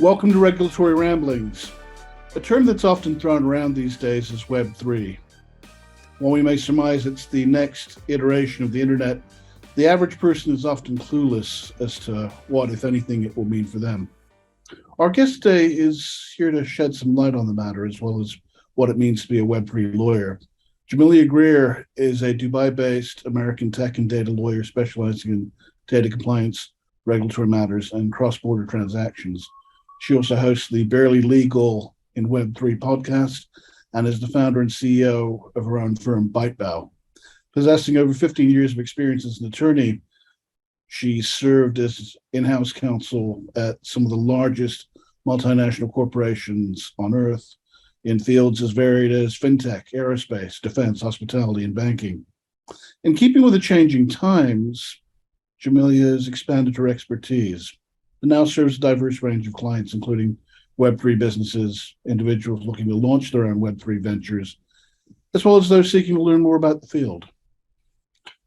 Welcome to Regulatory Ramblings. A term that's often thrown around these days is Web3. While we may surmise it's the next iteration of the internet, the average person is often clueless as to what, if anything, it will mean for them. Our guest today is here to shed some light on the matter, as well as what it means to be a Web3 lawyer. Jamilia Grier is a Dubai-based American tech and data lawyer specializing in data compliance, regulatory matters, and cross-border transactions. She also hosts the Barely Legal in Web3 podcast and is the founder and CEO of her own firm, ByteBao. Possessing over 15 years of experience as an attorney, she served as in-house counsel at some of the largest multinational corporations on earth in fields as varied as fintech, aerospace, defense, hospitality, and banking. In keeping with the changing times, Jamilia has expanded her expertise and now serves a diverse range of clients, including Web3 businesses, individuals looking to launch their own Web3 ventures, as well as those seeking to learn more about the field.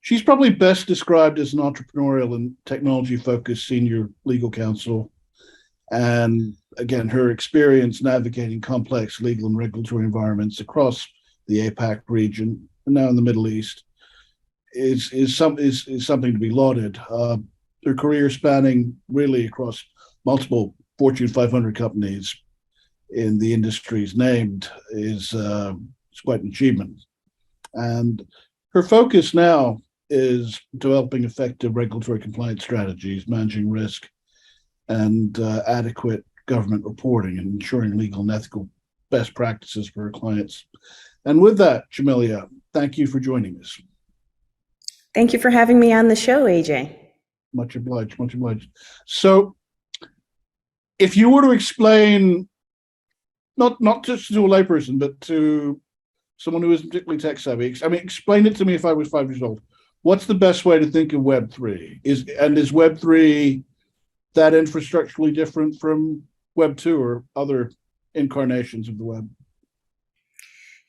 She's probably best described as an entrepreneurial and technology-focused senior legal counsel. And again, her experience navigating complex legal and regulatory environments across the APAC region and now in the Middle East is something to be lauded. Her career spanning really across multiple Fortune 500 companies in the industries named is quite an achievement. And her focus now is developing effective regulatory compliance strategies, managing risk, and adequate government reporting, and ensuring legal and ethical best practices for her clients. And with that, Jamilia, thank you for joining us. Thank you for having me on the show, AJ. Much obliged, much obliged. So if you were to explain, not just to a layperson, but to someone who isn't particularly tech savvy, explain it to me if I was 5 years old. What's the best way to think of Web3? Is Web3 that infrastructurally different from Web2 or other incarnations of the web?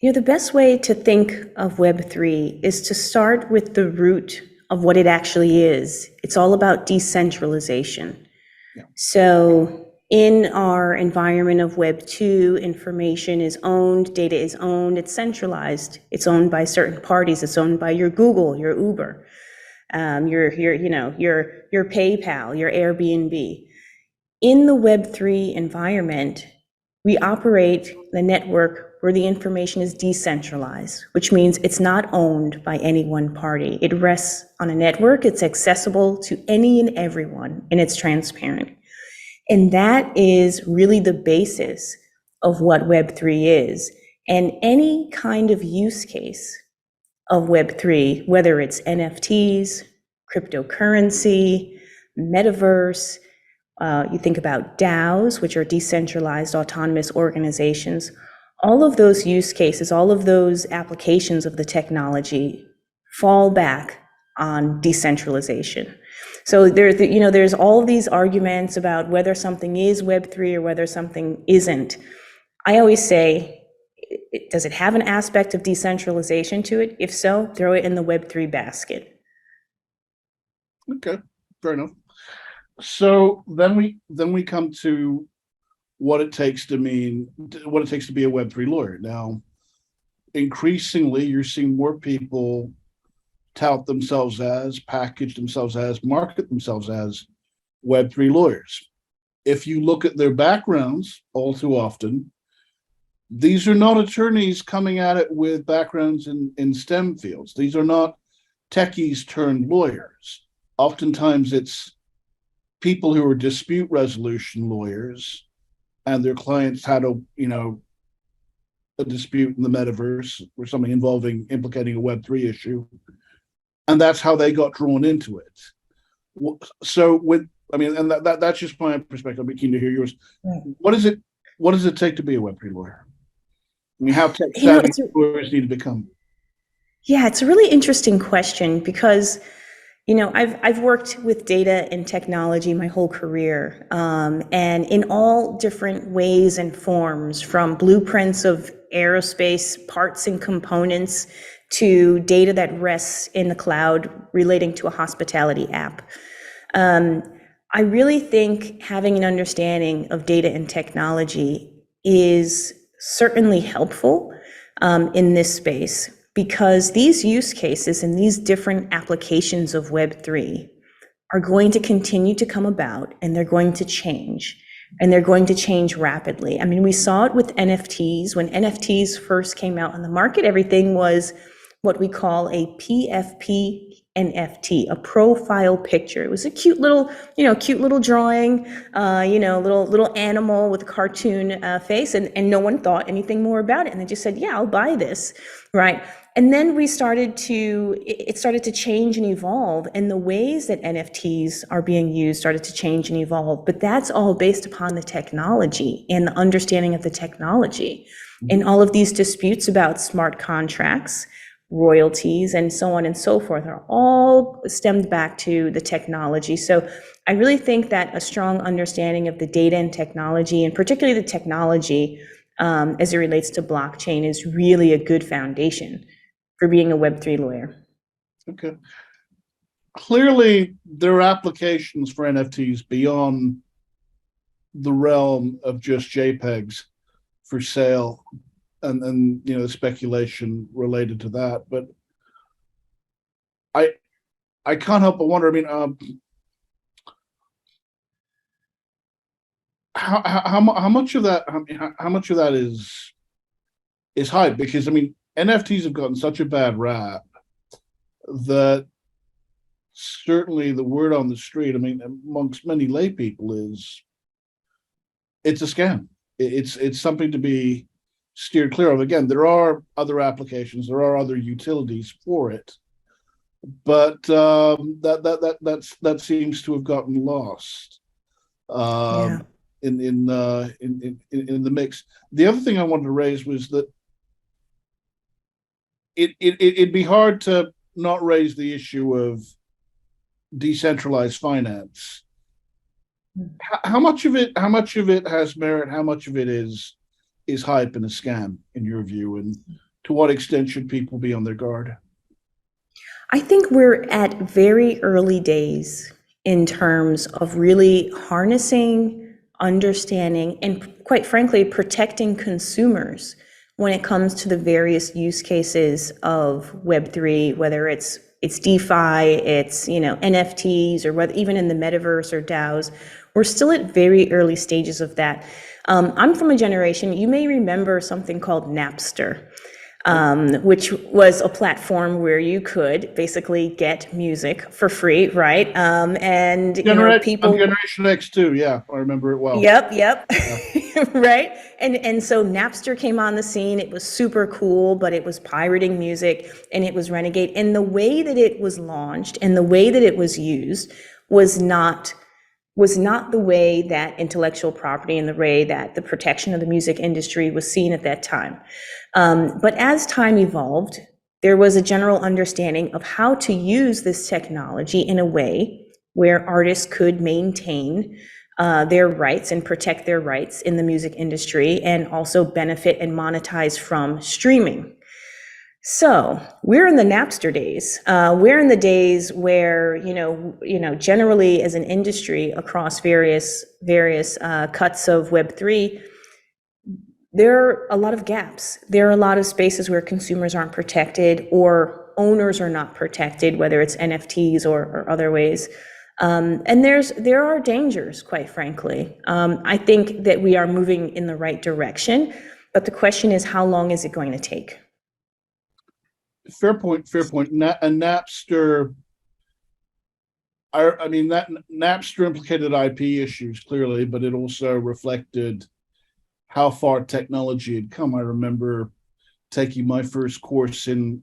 You know, the best way to think of Web3 is to start with the root of what it actually is. It's all about decentralization. Yeah. So in our environment of Web2, information is owned, data is owned, it's centralized. It's owned by certain parties. It's owned by your Google, your Uber, your PayPal, your Airbnb. In the Web3 environment, we operate the network where the information is decentralized, which means it's not owned by any one party. It rests on a network, it's accessible to any and everyone, and it's transparent. And that is really the basis of what Web3 is. And any kind of use case of Web3, whether it's NFTs, cryptocurrency, metaverse, you think about DAOs, which are decentralized autonomous organizations, all of those use cases, all of those applications of the technology fall back on decentralization. So there's all these arguments about whether something is Web3 or whether something isn't. I always say, does it have an aspect of decentralization to it? If so, throw it in the Web3 basket. Okay, fair enough. So then we come to what it takes to be a Web3 lawyer. Now, increasingly, you're seeing more people tout themselves as, package themselves as, market themselves as Web3 lawyers. If you look at their backgrounds, all too often, these are not attorneys coming at it with backgrounds in STEM fields. These are not techies turned lawyers. Oftentimes, it's people who are dispute resolution lawyers, and their clients had a dispute in the metaverse or something implicating a Web3 issue, and that's how they got drawn into it. So that's just my perspective. I'd be keen to hear yours. What does it take to be a Web3 lawyer? I mean, how tech savvy lawyers need to become? Yeah, it's a really interesting question because I've worked with data and technology my whole career, and in all different ways and forms, from blueprints of aerospace parts and components to data that rests in the cloud relating to a hospitality app. I really think having an understanding of data and technology is certainly helpful in this space, because these use cases and these different applications of Web3 are going to continue to come about, and they're going to change, and they're going to change rapidly. I mean, we saw it with NFTs. When NFTs first came out on the market, everything was what we call a PFP NFT, a profile picture. It was a cute little, cute little drawing, little animal with a cartoon face, and no one thought anything more about it. And they just said, yeah, I'll buy this, right? And then it started to change and evolve, and the ways that NFTs are being used started to change and evolve. But that's all based upon the technology and the understanding of the technology. And all of these disputes about smart contracts, royalties, and so on and so forth are all stemmed back to the technology. So I really think that a strong understanding of the data and technology, and particularly the technology as it relates to blockchain, is really a good foundation for being a Web3 lawyer. Okay. Clearly, there are applications for NFTs beyond the realm of just JPEGs for sale, and speculation related to that. But I can't help but wonder. I mean, how much of that is hype? Because I mean, NFTs have gotten such a bad rap that certainly the word on the street, I mean, amongst many lay people, is it's a scam. It's something to be steered clear of. Again, there are other applications, there are other utilities for it, but that seems to have gotten lost in the mix. The other thing I wanted to raise was that it'd be hard to not raise the issue of decentralized finance. How much of it has merit? How much of it is hype and a scam, in your view? And to what extent should people be on their guard? I think we're at very early days in terms of really harnessing, understanding, and quite frankly, protecting consumers when it comes to the various use cases of Web3, whether it's DeFi, it's NFTs, or whether even in the metaverse or DAOs. We're still at very early stages of that. I'm from a generation, you may remember something called Napster, which was a platform where you could basically get music for free, right? And people. I'm Generation X too. Yeah, I remember it well. Yep. Yeah. Right. And so Napster came on the scene. It was super cool, but it was pirating music and it was renegade. And the way that it was launched and the way that it was used was not the way that intellectual property and the way that the protection of the music industry was seen at that time. But as time evolved, there was a general understanding of how to use this technology in a way where artists could maintain their rights and protect their rights in the music industry, and also benefit and monetize from streaming. So we're in the Napster days. We're in the days where generally as an industry across various cuts of Web3, there are a lot of gaps. There are a lot of spaces where consumers aren't protected or owners are not protected, whether it's NFTs or other ways. And there are dangers, quite frankly. I think that we are moving in the right direction, but the question is, how long is it going to take? Fair point. And Napster, I mean, that Napster implicated IP issues clearly, but it also reflected how far technology had come. I remember taking my first course in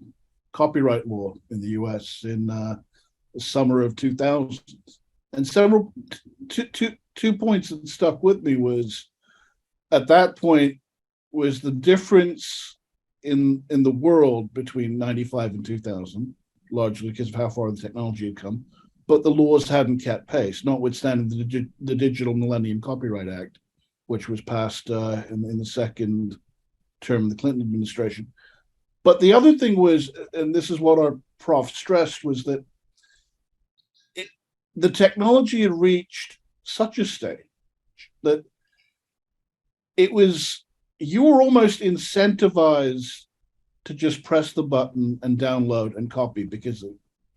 copyright law in the US in the summer of 2000. And two points that stuck with me was, at that point, was the difference in the world between 95 and 2000, largely because of how far the technology had come, but the laws hadn't kept pace, notwithstanding the Digital Millennium Copyright Act, which was passed in the second term of the Clinton administration. But the other thing was, and this is what our prof stressed, was that the technology had reached such a stage that you were almost incentivized to just press the button and download and copy, because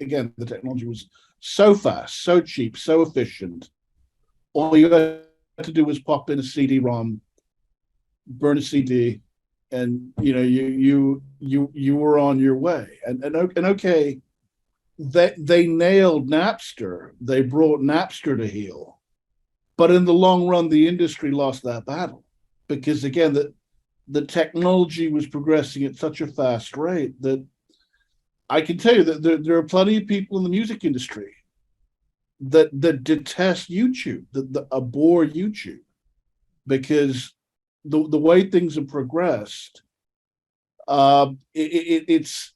again, the technology was so fast, so cheap, so efficient. All you had to do was pop in a CD-ROM, burn a CD, and you were on your way. And okay, they nailed Napster. They brought Napster to heel, but in the long run, the industry lost that battle, because again, the technology was progressing at such a fast rate that I can tell you that there are plenty of people in the music industry that detest YouTube, that abhor YouTube, because the way things have progressed, it's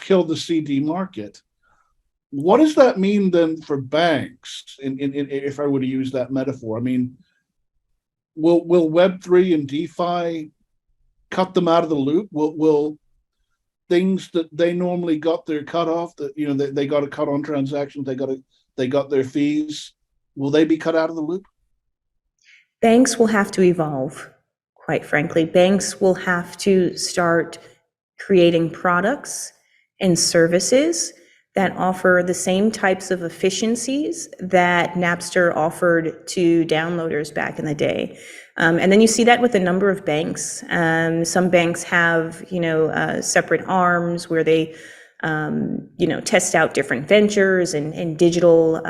killed the CD market. What does that mean then for banks? If I were to use that metaphor, I mean, will Web3 and DeFi cut them out of the loop? Will things that they normally got their cut off, that they got a cut on transactions, they got their fees, will they be cut out of the loop? Banks will have to evolve, quite frankly. Banks will have to start creating products and services that offer the same types of efficiencies that Napster offered to downloaders back in the day. And then you see that with a number of banks. Some banks have, separate arms where they, test out different ventures in digital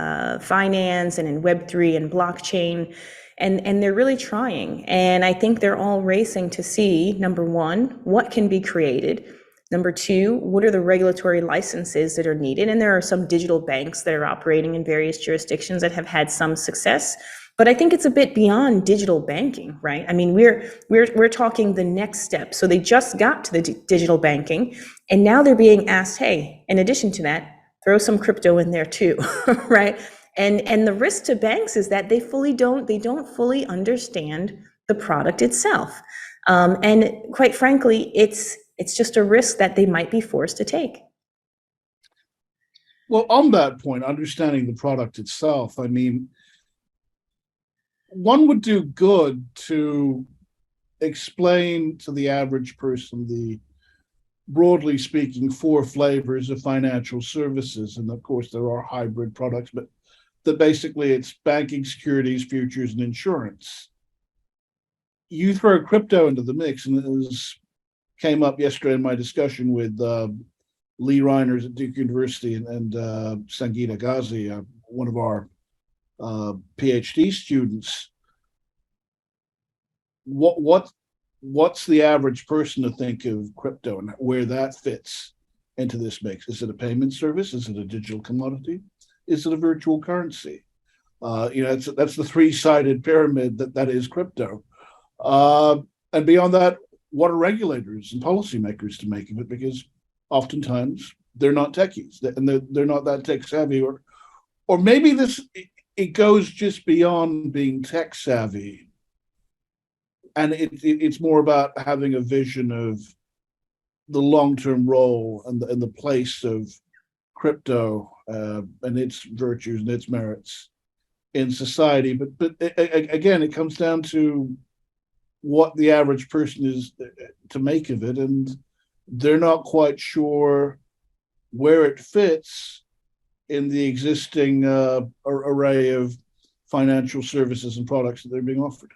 finance and in Web3 and blockchain. And they're really trying. And I think they're all racing to see, number one, what can be created. Number two, what are the regulatory licenses that are needed? And there are some digital banks that are operating in various jurisdictions that have had some success. But I think it's a bit beyond digital banking, right? I mean, we're talking the next step. So they just got to the digital banking, and now they're being asked, hey, in addition to that, throw some crypto in there too, right? And the risk to banks is that they don't fully understand the product itself. And quite frankly, it's just a risk that they might be forced to take. Well, on that point, understanding the product itself, I mean, one would do good to explain to the average person the, broadly speaking, four flavors of financial services. And of course, there are hybrid products, but that basically it's banking, securities, futures, and insurance. You throw crypto into the mix, and it came up yesterday in my discussion with Lee Reiners at Duke University and Sangeeta Ghazi, one of our PhD students. What's the average person to think of crypto and where that fits into this mix? Is it a payment service? Is it a digital commodity? Is it a virtual currency? That's the three-sided pyramid that is crypto. And beyond that, what are regulators and policymakers to make of it? Because oftentimes they're not techies, and they're not that tech savvy, or maybe it goes just beyond being tech savvy, and it's more about having a vision of the long-term role and the place of crypto and its virtues and its merits in society. But again, it comes down to what the average person is to make of it, and they're not quite sure where it fits in the existing array of financial services and products that they're being offered.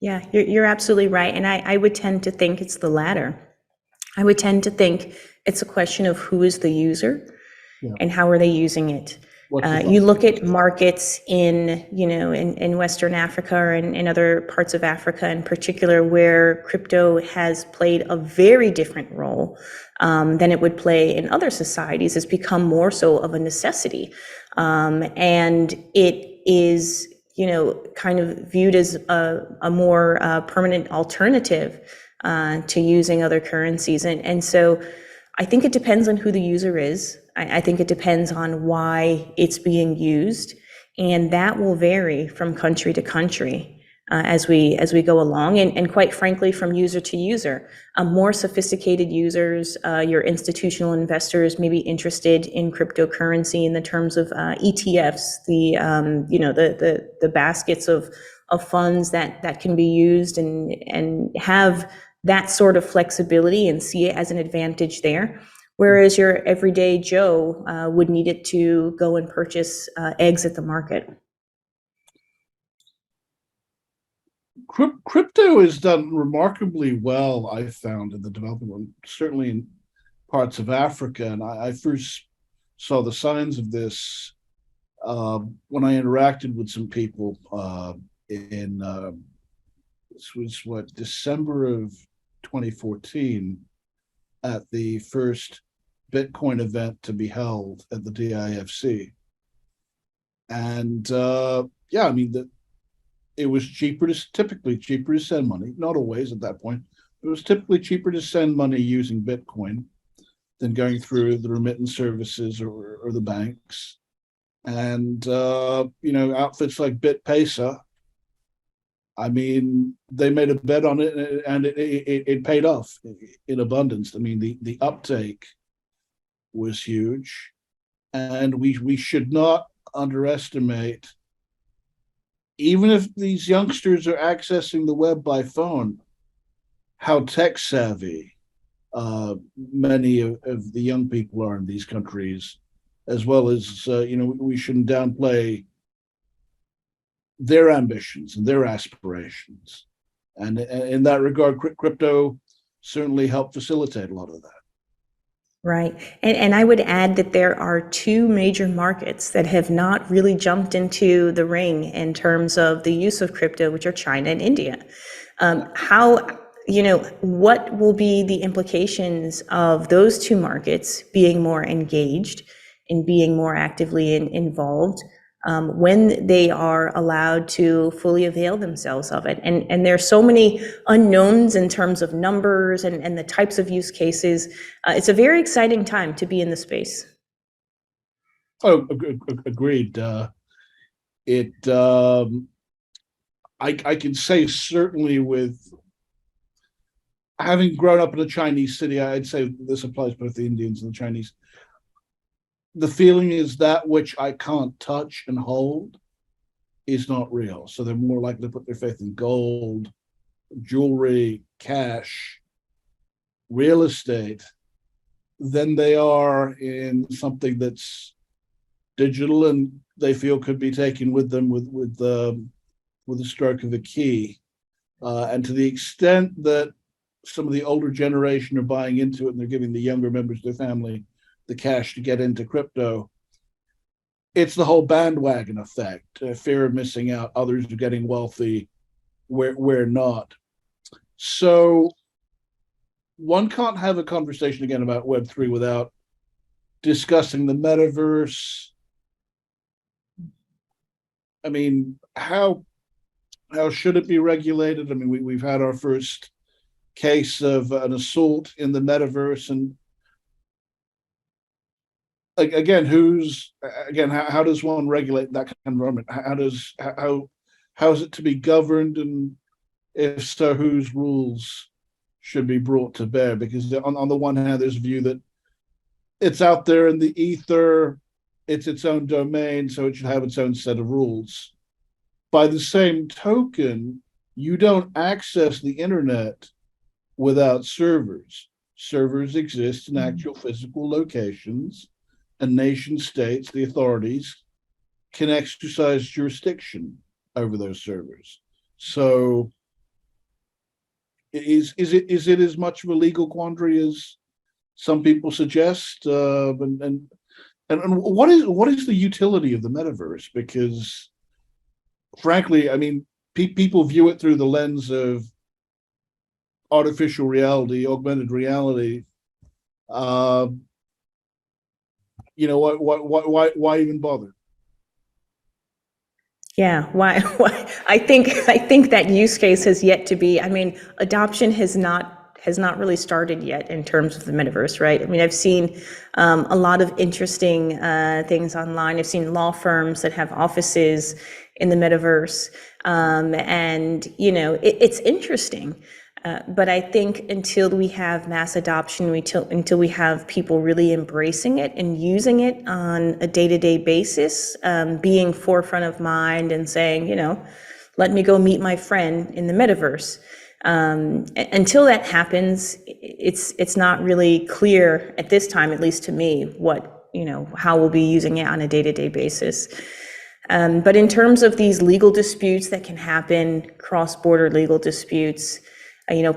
Yeah, you're absolutely right. And I would tend to think it's the latter. I would tend to think it's a question of who is the user, yeah, and how are they using it. You look at markets in Western Africa or in other parts of Africa in particular, where crypto has played a very different role than it would play in other societies. It's become more so of a necessity. And it is, kind of viewed as a more permanent alternative to using other currencies. And so I think it depends on who the user is. I think it depends on why it's being used, and that will vary from country to country. as we go along, and quite frankly, from user to user. More sophisticated users, your institutional investors may be interested in cryptocurrency in the terms of ETFs, the baskets of funds that can be used and have that sort of flexibility and see it as an advantage there. Whereas your everyday Joe would need it to go and purchase eggs at the market. Crypto is done remarkably well, I found, in the development, certainly in parts of Africa. And I first saw the signs of this when I interacted with some people in this was what, December of 2014, at the first Bitcoin event to be held at the DIFC. And yeah, I mean, it was typically cheaper to send money, not always at that point, but it was typically cheaper to send money using Bitcoin than going through the remittance services or the banks. And, outfits like BitPesa, I mean, they made a bet on it and it paid off in abundance. I mean, the uptake was huge, and we should not underestimate, even if these youngsters are accessing the web by phone, how tech savvy many of the young people are in these countries, as well as, we shouldn't downplay their ambitions and their aspirations. And in that regard, crypto certainly helped facilitate a lot of that. Right. And I would add that there are two major markets that have not really jumped into the ring in terms of the use of crypto, which are China and India. What will be the implications of those two markets being more engaged and being more actively involved when they are allowed to fully avail themselves of it? And there's so many unknowns in terms of numbers and the types of use cases. It's a very exciting time to be in the space. Oh, agreed. I can say certainly, with having grown up in a Chinese city, I'd say this applies both the Indians and the Chinese. The feeling is that which I can't touch and hold is not real. So they're more likely to put their faith in gold, jewelry, cash, real estate, than they are in something that's digital and they feel could be taken with them with the stroke of a key. And to the extent that some of the older generation are buying into it and they're giving the younger members of their family the cash to get into crypto, it's the whole bandwagon effect, fear of missing out. Others are getting wealthy, we're not. So one can't have a conversation again about Web3 without discussing the metaverse. I mean, how should it be regulated? I mean, we've had our first case of an assault in the metaverse, and again, how does one regulate that kind of environment? How is it to be governed, and if so, whose rules should be brought to bear? Because on the one hand, there's a view that it's out there in the ether, it's its own domain, so it should have its own set of rules. By the same token, you don't access the internet without servers. Servers exist in actual physical locations, and nation states, the authorities, can exercise jurisdiction over those servers. So is it as much of a legal quandary as some people suggest? And what is the utility of the metaverse? Because frankly, I mean, people view it through the lens of artificial reality, augmented reality. Why even bother? Yeah, why? I think that use case has yet to be. I mean, adoption has not has not really started yet in terms of the metaverse, right? I mean, I've seen a lot of interesting things online. I've seen law firms that have offices in the metaverse, and it's interesting. But I think until we have mass adoption, until we have people really embracing it and using it on a day-to-day basis, being forefront of mind and saying, let me go meet my friend in the metaverse. Until that happens, it's not really clear at this time, at least to me, what, how we'll be using it on a day-to-day basis. But in terms of these legal disputes that can happen, cross-border legal disputes,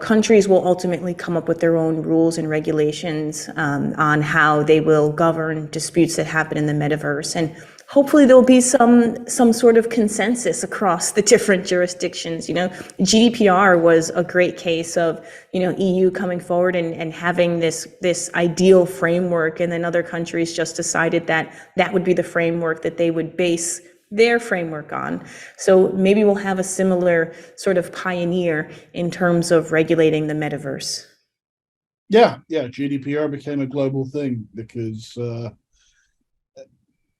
countries will ultimately come up with their own rules and regulations on how they will govern disputes that happen in the metaverse. And hopefully there'll be some sort of consensus across the different jurisdictions. GDPR was a great case of, EU coming forward and having this ideal framework, and then other countries just decided that would be the framework that they would base their framework on. So maybe we'll have a similar sort of pioneer in terms of regulating the metaverse. Yeah, GDPR became a global thing because,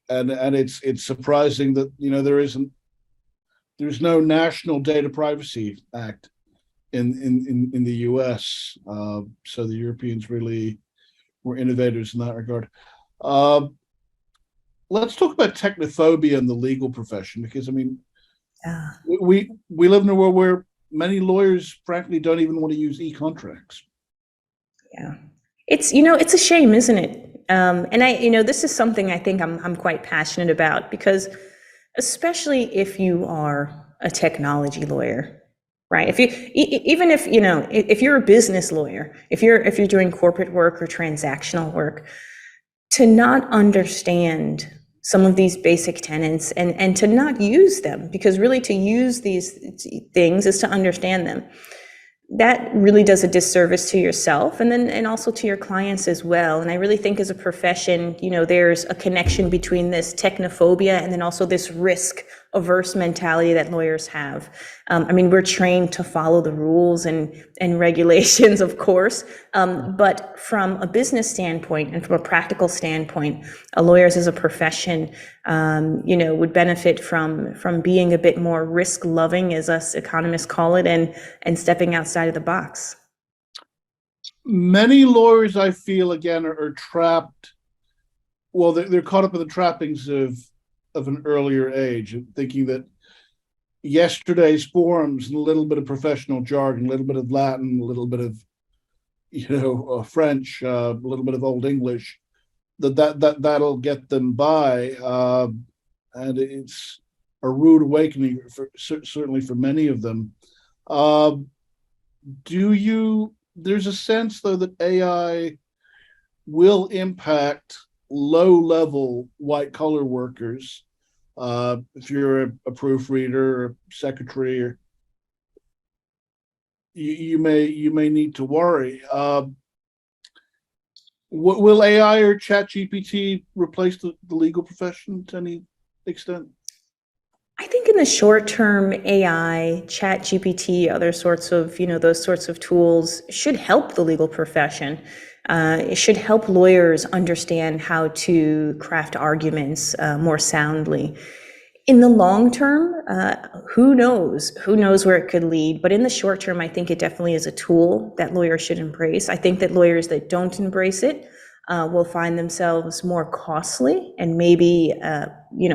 and it's surprising that there's no national data privacy act in the U.S. So the Europeans really were innovators in that regard. Let's talk about technophobia in the legal profession, because we live in a world where many lawyers, frankly, don't even want to use e-contracts. Yeah, it's a shame, isn't it? And this is something I think I'm quite passionate about, because especially if you are a technology lawyer, right? If you're a business lawyer, if you're doing corporate work or transactional work, to not understand some of these basic tenets and to not use them, because really to use these things is to understand them. That really does a disservice to yourself and also to your clients as well. And I really think as a profession, there's a connection between this technophobia and then also this risk averse mentality that lawyers have. We're trained to follow the rules and regulations, of course, but from a business standpoint and from a practical standpoint, lawyers as a profession, would benefit from being a bit more risk loving, as us economists call it, and stepping outside of the box. Many lawyers, I feel, again, are trapped. Well, they're caught up in the trappings of an earlier age, thinking that yesterday's forms and a little bit of professional jargon, a little bit of Latin, a little bit of French, a little bit of Old English, that'll get them by, and it's a rude awakening certainly for many of them. There's a sense, though, that AI will impact low-level white-collar workers. If you're a proofreader or a secretary, or you may need to worry. Will AI or ChatGPT replace the legal profession to any extent? I think in the short term, AI, ChatGPT, other sorts of, those sorts of tools should help the legal profession. It should help lawyers understand how to craft arguments more soundly. In the long term, who knows? Who knows where it could lead? But in the short term, I think it definitely is a tool that lawyers should embrace. I think that lawyers that don't embrace it will find themselves more costly and maybe,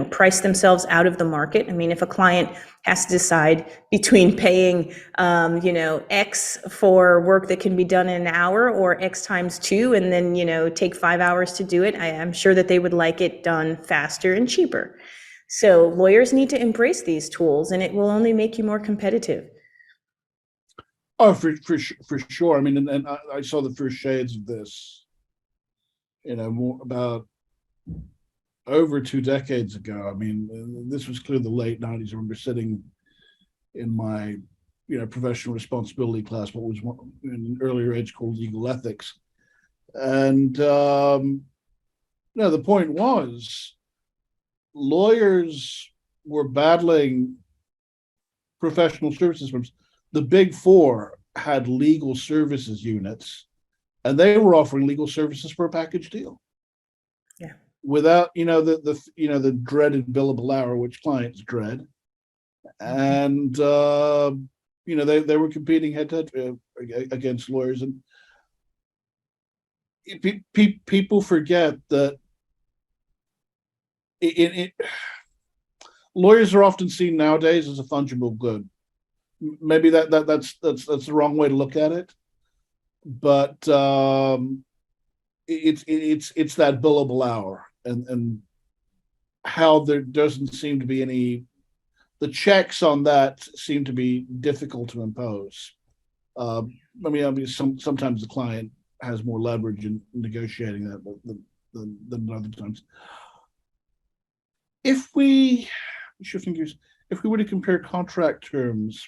price themselves out of the market. If a client has to decide between paying, X for work that can be done in an hour or X times 2, and then, take 5 hours to do it, I'm sure that they would like it done faster and cheaper. So lawyers need to embrace these tools, and it will only make you more competitive. Oh, for sure. And I saw the first shades of this, about over 2 decades ago. This was clearly the late 90s. I remember sitting in my, professional responsibility class, what was in an earlier age called legal ethics. And, the point was, lawyers were battling professional services firms. The big four had legal services units, and they were offering legal services for a package deal. Yeah. Without, the dreaded billable hour, which clients dread. And, they were competing head to head against lawyers. And people forget that lawyers are often seen nowadays as a fungible good. Maybe that's the wrong way to look at it, but it's that billable hour, and how there doesn't seem to be the checks on that seem to be difficult to impose. Sometimes the client has more leverage in negotiating that than other times. If we shifting gears, if we were to compare contract terms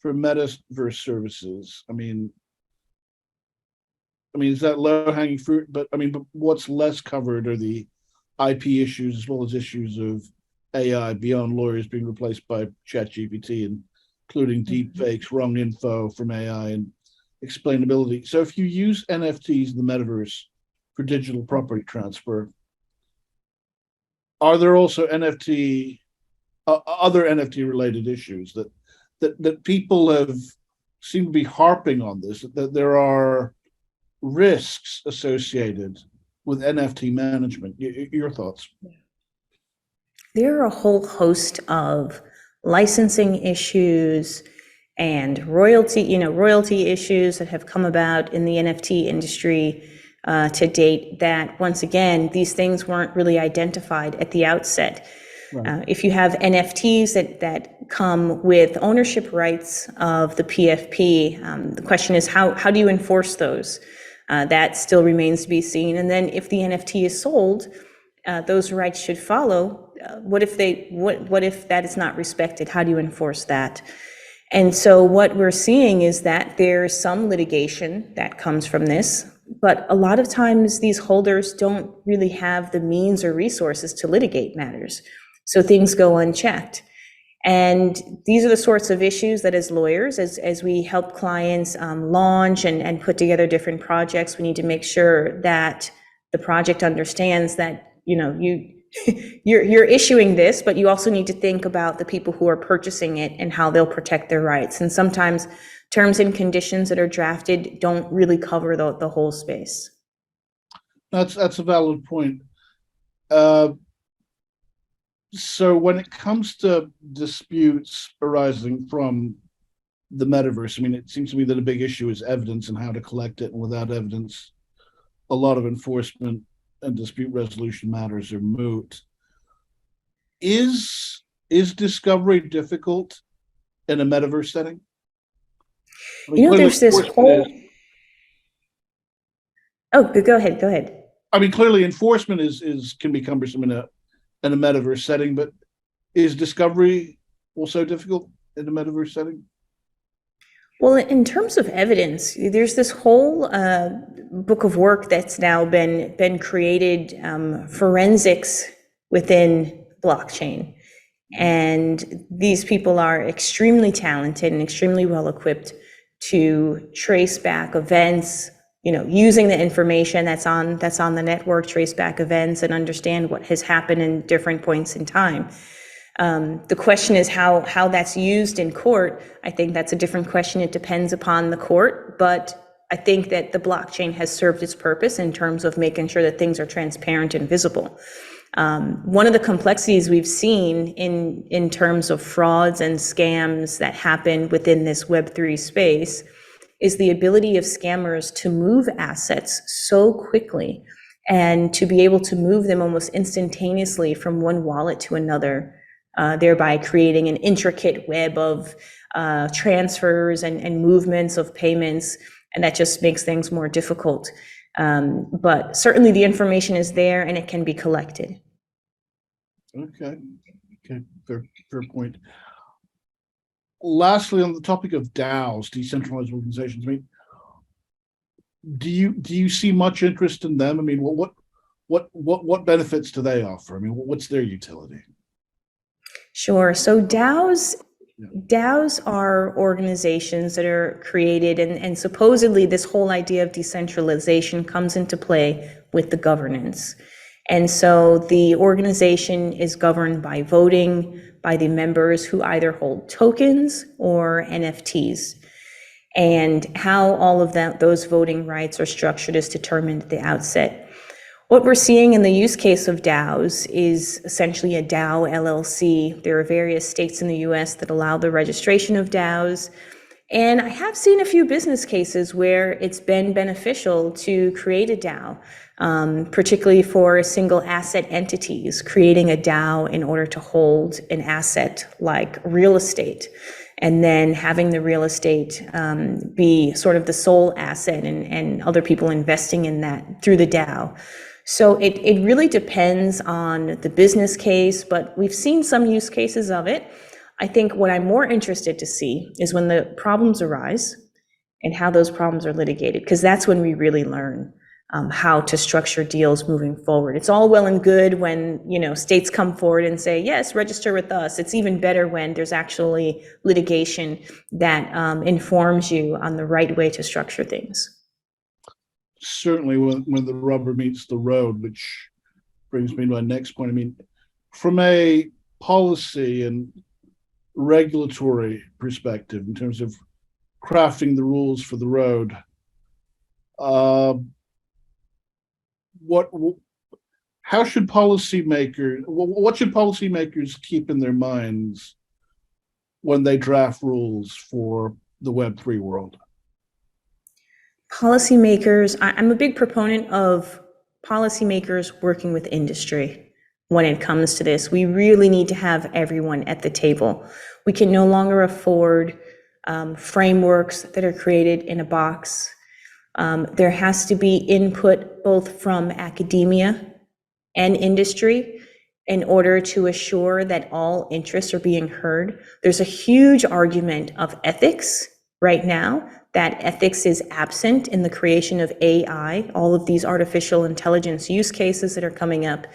for metaverse services, is that low-hanging fruit? But what's less covered are the IP issues, as well as issues of AI beyond lawyers being replaced by ChatGPT, including deep fakes, wrong info from AI, and explainability. So if you use NFTs in the metaverse for digital property transfer, are there also other NFT related issues that people have seem to be harping on this, that there are risks associated with NFT management? Your thoughts? There are a whole host of licensing issues and royalty issues that have come about in the NFT industry to date, that once again, these things weren't really identified at the outset. Right. If you have NFTs that come with ownership rights of the PFP, the question is how do you enforce those? That still remains to be seen. And then if the NFT is sold, those rights should follow. What if that is not respected? How do you enforce that? And so what we're seeing is that there's some litigation that comes from this, but a lot of times these holders don't really have the means or resources to litigate matters. So things go unchecked. And these are the sorts of issues that as lawyers, as we help clients launch and put together different projects, we need to make sure that the project understands that, you're issuing this, but you also need to think about the people who are purchasing it and how they'll protect their rights. And sometimes terms and conditions that are drafted don't really cover the whole space. That's a valid point. So when it comes to disputes arising from the metaverse, it seems to me that a big issue is evidence and how to collect it. And without evidence, a lot of enforcement and dispute resolution matters are moot. Is discovery difficult in a metaverse setting? There's this whole... Oh, go ahead. Clearly enforcement can be cumbersome in a metaverse setting, but is discovery also difficult in a metaverse setting? Well, in terms of evidence, there's this whole book of work that's now been created, forensics within blockchain. And these people are extremely talented and extremely well equipped to trace back events, using the information that's on the network, trace back events and understand what has happened in different points in time. The question is how that's used in court. I think that's a different question. It depends upon the court, but I think that the blockchain has served its purpose in terms of making sure that things are transparent and visible. One of the complexities we've seen in terms of frauds and scams that happen within this Web3 space is the ability of scammers to move assets so quickly and to be able to move them almost instantaneously from one wallet to another, thereby creating an intricate web of transfers and movements of payments, and that just makes things more difficult. But certainly the information is there and it can be collected. Okay, fair point. Lastly, on the topic of DAOs, decentralized organizations, do you see much interest in them? What benefits do they offer? What's their utility? Sure. So DAOs DAOs are organizations that are created, and supposedly this whole idea of decentralization comes into play with the governance. And so the organization is governed by voting by the members who either hold tokens or NFTs. And how all of those voting rights are structured is determined at the outset. What we're seeing in the use case of DAOs is essentially a DAO LLC. There are various states in the US that allow the registration of DAOs. And I have seen a few business cases where it's been beneficial to create a DAO, particularly for single asset entities, creating a DAO in order to hold an asset like real estate, and then having the real estate be sort of the sole asset, and other people investing in that through the DAO. So it really depends on the business case, but we've seen some use cases of it. I think what I'm more interested to see is when the problems arise and how those problems are litigated, because that's when we really learn how to structure deals moving forward. It's all well and good when, states come forward and say, yes, register with us. It's even better when there's actually litigation that informs you on the right way to structure things. Certainly when the rubber meets the road, which brings me to my next point. I mean, from a policy and regulatory perspective, in terms of crafting the rules for the road, what should policymakers keep in their minds when they draft rules for the Web3 world? Policymakers, I'm a big proponent of policymakers working with industry when it comes to this. We really need to have everyone at the table. We can no longer afford frameworks that are created in a box. There has to be input both from academia and industry in order to assure that all interests are being heard. There's a huge argument of ethics right now, that ethics is absent in the creation of AI, all of these artificial intelligence use cases that are coming up.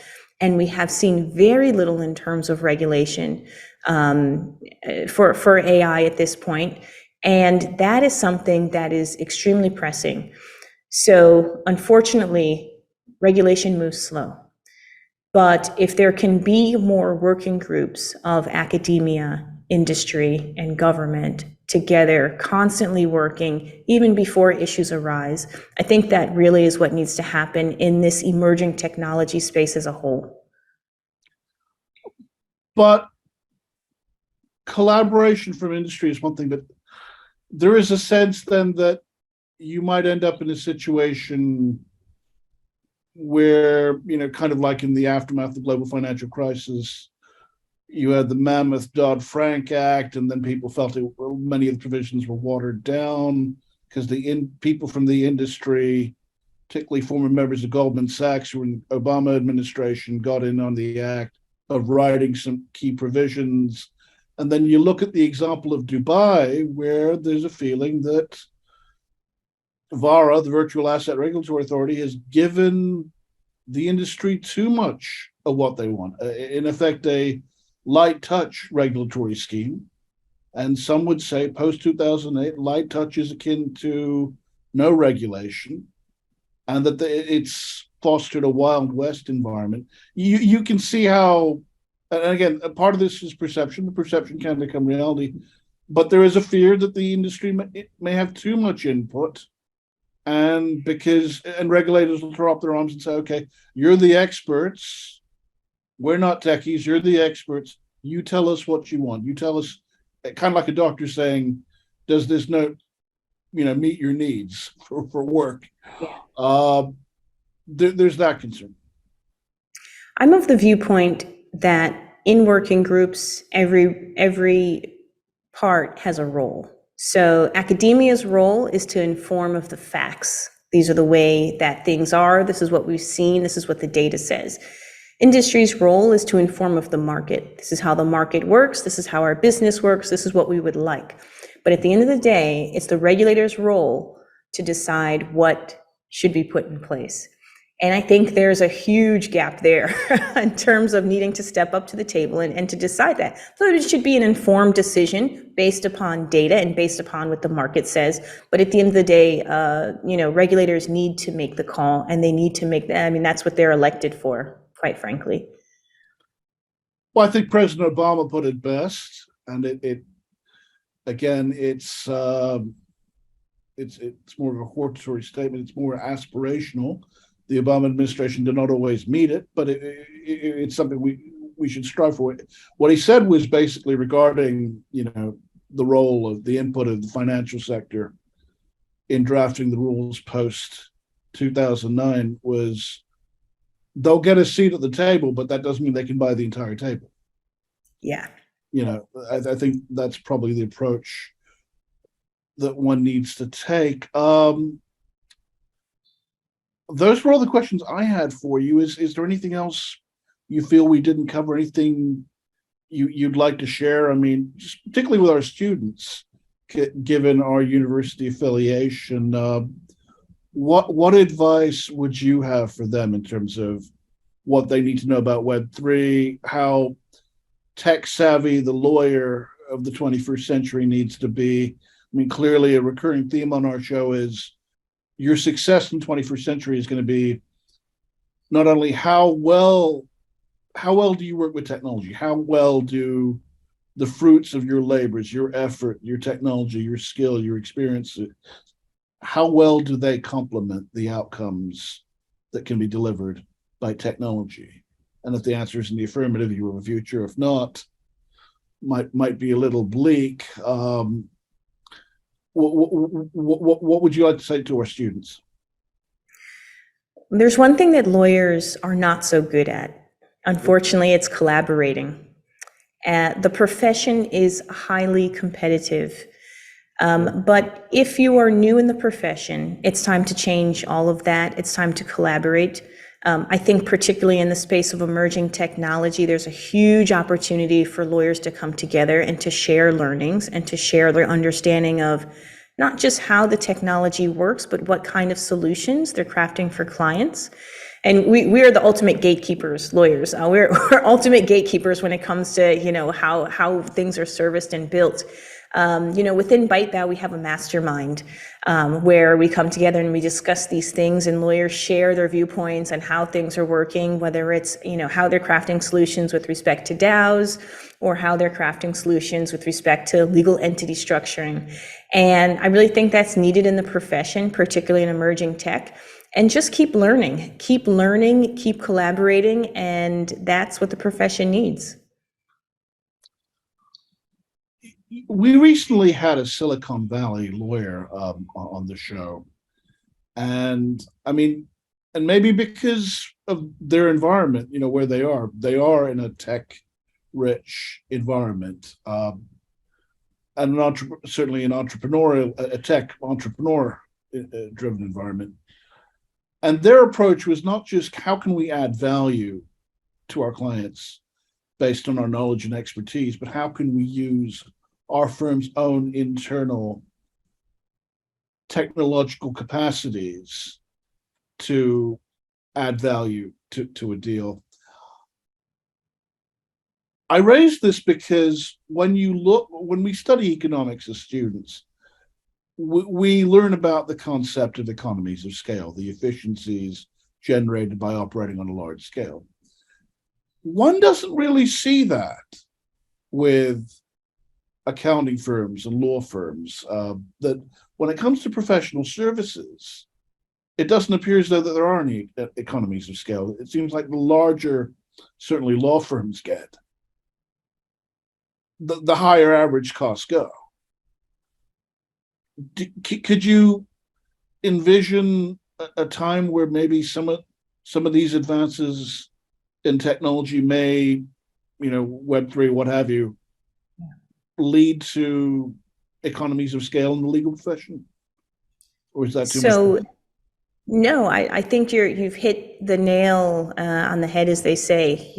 And we have seen very little in terms of regulation for AI at this point. And that is something that is extremely pressing. So unfortunately, regulation moves slow. But if there can be more working groups of academia, industry, and government together, constantly working, even before issues arise, I think that really is what needs to happen in this emerging technology space as a whole. But collaboration from industry is one thing, but there is a sense then that you might end up in a situation where, kind of like in the aftermath of the global financial crisis, you had the mammoth Dodd-Frank Act, and then people felt many of the provisions were watered down because people from the industry, particularly former members of Goldman Sachs who were in the Obama administration, got in on the act of writing some key provisions. And then you look at the example of Dubai, where there's a feeling that VARA, the Virtual Asset Regulatory Authority, has given the industry too much of what they want. In effect, a light touch regulatory scheme. And some would say post-2008, light touch is akin to no regulation, and that it's fostered a Wild West environment. You can see how, and again, a part of this is perception. The perception can become reality, but there is a fear that the industry may have too much input, and regulators will throw up their arms and say, okay, you're the experts. We're not techies. You're the experts. You tell us what you want. You tell us, kind of like a doctor saying, does this note, meet your needs for work? Yeah. There's that concern. I'm of the viewpoint that in working groups, every part has a role. So academia's role is to inform of the facts. These are the way that things are. This is what we've seen. This is what the data says. Industry's role is to inform of the market. This is how the market works. This is how our business works. This is what we would like. But at the end of the day, it's the regulator's role to decide what should be put in place. And I think there's a huge gap there in terms of needing to step up to the table and to decide that. So it should be an informed decision based upon data and based upon what the market says. But at the end of the day, regulators need to make the call, and they need to make that. I mean, that's what they're elected for, quite frankly. Well, I think President Obama put it best, and it's more of a hortatory statement. It's more aspirational. The Obama administration did not always meet it, but it's something we should strive for. What he said was basically regarding, the role of the input of the financial sector in drafting the rules post 2009 was they'll get a seat at the table, but that doesn't mean they can buy the entire table. Yeah. I think that's probably the approach that one needs to take. Those were all the questions I had for you. Is there anything else you feel we didn't cover? Anything you'd like to share? I mean, just particularly with our students, given our university affiliation, what advice would you have for them in terms of what they need to know about Web3, how tech savvy the lawyer of the 21st century needs to be? I mean, clearly a recurring theme on our show is your success in 21st century is going to be not only how well do you work with technology, how well do the fruits of your labors, your effort, your technology, your skill, your experience, how well do they complement the outcomes that can be delivered by technology? And if the answer is in the affirmative, you have a future. If not, might be a little bleak. What would you like to say to our students? There's one thing that lawyers are not so good at. Unfortunately, it's collaborating. The profession is highly competitive. But if you are new in the profession, it's time to change all of that. It's time to collaborate. I think particularly in the space of emerging technology, there's a huge opportunity for lawyers to come together and to share learnings and to share their understanding of not just how the technology works, but what kind of solutions they're crafting for clients. And we are the ultimate gatekeepers, lawyers. We're ultimate gatekeepers when it comes to how things are serviced and built. Within ByteBao, we have a mastermind where we come together and we discuss these things, and lawyers share their viewpoints on how things are working, whether it's how they're crafting solutions with respect to DAOs or how they're crafting solutions with respect to legal entity structuring. And I really think that's needed in the profession, particularly in emerging tech. And just keep learning, keep collaborating, and that's what the profession needs. We recently had a Silicon Valley lawyer on the show, and maybe because of their environment, where they are in a tech-rich environment, and certainly a tech entrepreneur-driven environment. And their approach was not just how can we add value to our clients based on our knowledge and expertise, but how can we use our firm's own internal technological capacities to add value to a deal. I raise this because when we study economics as students, we learn about the concept of economies of scale, the efficiencies generated by operating on a large scale. One doesn't really see that with accounting firms and law firms, that when it comes to professional services, it doesn't appear as though that there are any economies of scale. It seems like the larger, certainly law firms get, the higher average costs go. Could you envision a time where maybe some of these advances in technology may, Web3, what have you, lead to economies of scale in the legal profession? Or is that too much? No, I think you've hit the nail on the head, as they say.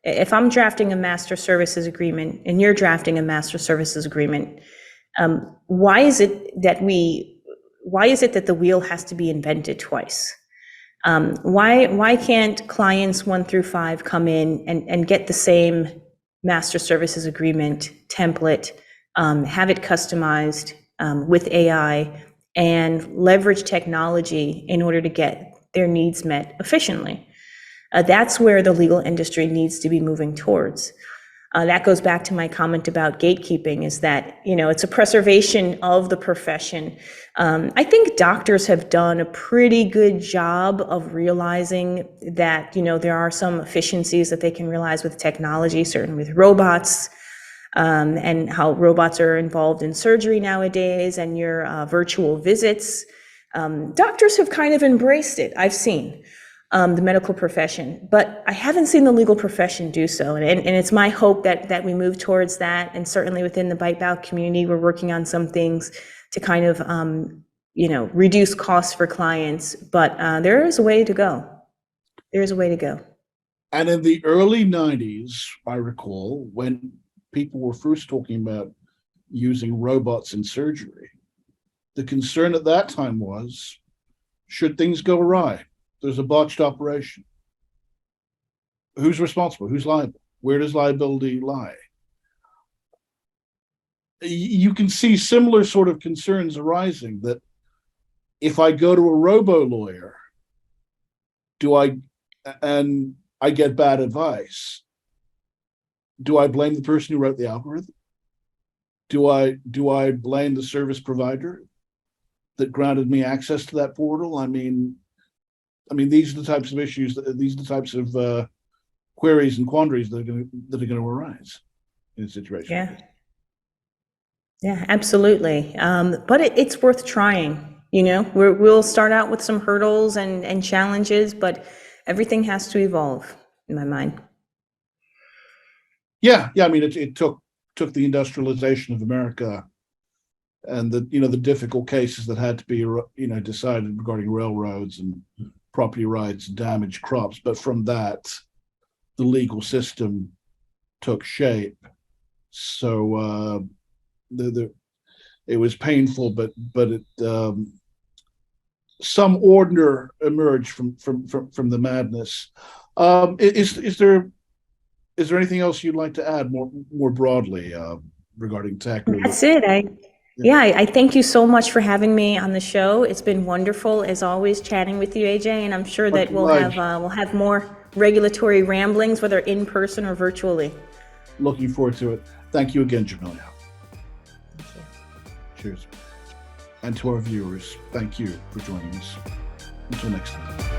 If I'm drafting a master services agreement and you're drafting a master services agreement, why is it that the wheel has to be invented twice? Why can't clients 1 through 5 come in and get the same master services agreement template, have it customized with AI, and leverage technology in order to get their needs met efficiently? That's where the legal industry needs to be moving towards. That goes back to my comment about gatekeeping, is that, it's a preservation of the profession. I think doctors have done a pretty good job of realizing that, there are some efficiencies that they can realize with technology, certainly with robots, and how robots are involved in surgery nowadays, and your virtual visits. Doctors have kind of embraced it, I've seen. The medical profession, but I haven't seen the legal profession do so. And it's my hope that we move towards that. And certainly within the ByteBao community, we're working on some things to kind of, reduce costs for clients, but there is a way to go. There is a way to go. And in the early 90s, I recall, when people were first talking about using robots in surgery, the concern at that time was, should things go awry? There's a botched operation. Who's responsible? Who's liable? Where does liability lie? You can see similar sort of concerns arising, that if I go to a robo-lawyer, and I get bad advice, do I blame the person who wrote the algorithm? Do I blame the service provider that granted me access to that portal? I mean, these are the types of issues, these are the types of queries and quandaries that are going to arise in a situation. Yeah, absolutely. But it's worth trying. We'll start out with some hurdles and challenges, but everything has to evolve, in my mind. Yeah. I mean, it took the industrialization of America and the difficult cases that had to be decided regarding railroads and property rights, damaged crops, but from that, the legal system took shape. So it was painful, but it some order emerged from the madness. Is there anything else you'd like to add more broadly regarding tech? That's it. I thank you so much for having me on the show. It's been wonderful, as always, chatting with you, AJ, and I'm sure that we'll have more regulatory ramblings, whether in person or virtually. Looking forward to it. Thank you again, Jamilia. Thank you. Cheers. And to our viewers, thank you for joining us. Until next time.